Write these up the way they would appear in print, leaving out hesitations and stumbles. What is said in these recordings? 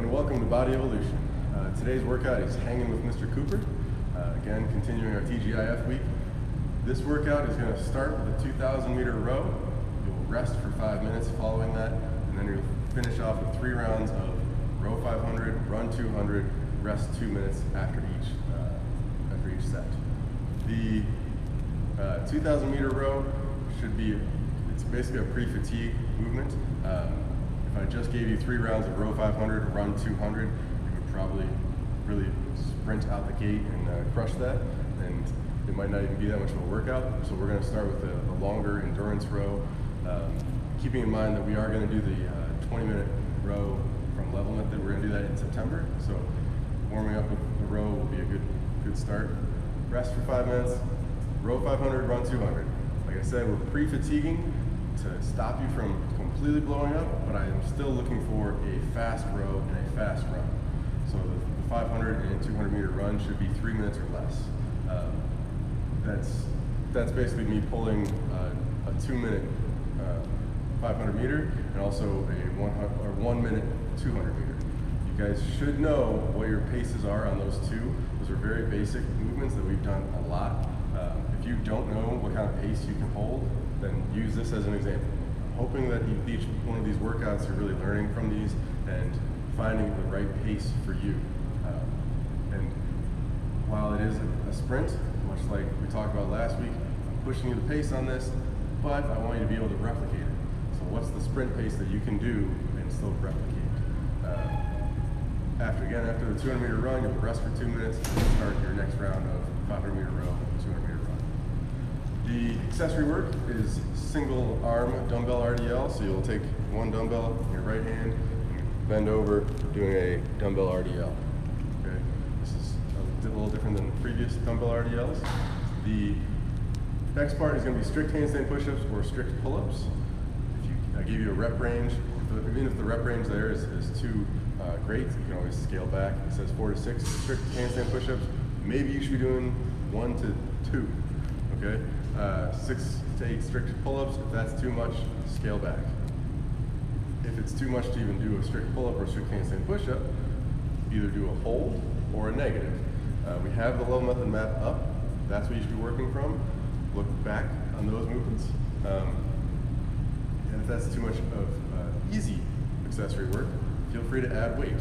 and welcome to Body Evolution. Today's workout is Hanging with Mr. Cooper. Again, continuing our TGIF week. This workout is going to start with a 2,000 meter row. You'll rest for 5 minutes following that, and then you'll finish off with 3 rounds of row 500, run 200, rest 2 minutes after each set. The 2,000 meter row it's basically a pre-fatigue movement. If I just gave you 3 rounds of row 500, run 200, you would probably really sprint out the gate and crush that, and it might not even be that much of a workout. So we're going to start with a longer endurance row, keeping in mind that we are going to do the 20-minute row from level method. We're going to do that in September, so warming up with the row will be a good start. Rest for 5 minutes, row 500, run 200. Like I said, we're pre-fatiguing to stop you from completely blowing up, but I am still looking for a fast row and a fast run. So the 500 and 200 meter run should be 3 minutes or less. That's basically me pulling a 2-minute 500 meter and also a 1 minute 200 meter. You guys should know what your paces are on those two. Those are very basic movements that we've done a lot. If you don't know what kind of pace you can hold, then use this as an example. I'm hoping that each one of these workouts you're really learning from these and finding the right pace for you. And while it is a sprint, much like we talked about last week, I'm pushing you the pace on this, but I want you to be able to replicate it. So what's the sprint pace that you can do and still replicate? After the 200 meter run, you'll rest for 2 minutes and start your next round of 500 meter row, 200 meter run. The accessory work is single arm dumbbell RDL, so you'll take one dumbbell in your right hand and bend over doing a dumbbell RDL. Okay, this is a little different than previous dumbbell RDLs. The next part is going to be strict handstand push-ups or strict pull-ups. I give you a rep range. Even if the rep range there is too great, you can always scale back. It says 4 to 6 strict handstand push-ups. Maybe you should be doing 1 to 2. Okay, 6 to 8 strict pull-ups. If that's too much, scale back. If it's too much to even do a strict pull-up or a strict handstand push-up, either do a hold or a negative. We have the level method map up. That's what you should be working from. Look back on those movements. And if that's too much of easy accessory work, feel free to add weight.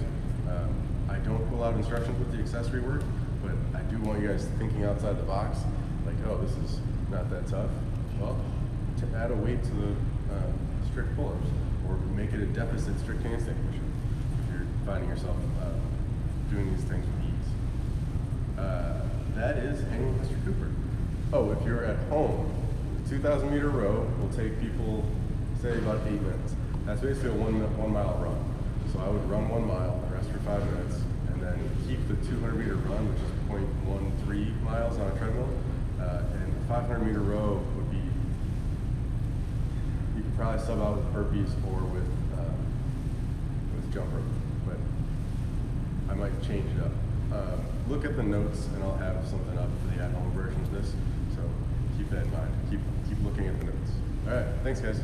I don't pull out instructions with the accessory work, but I do want you guys thinking outside the box, like, oh, this is not that tough. Well, to add a weight to the strict pull-ups, or make it a deficit strict handstand push-up if you're finding yourself doing these things with ease. That is Hanging with Mr. Cooper. Oh, if you're at home, the 2,000 meter row will take people, say, about 8 minutes. That's basically a 1 mile run. So I would run 1 mile, rest for 5 minutes, and then keep the 200 meter run, which is 0.13 miles on a treadmill. And the 500 meter row would be, you could probably sub out with burpees or with jump rope, but I might change it up. Look at the notes, and I'll have something up for the at-home version of this. So keep that in mind. Keep looking at the notes. All right, thanks, guys.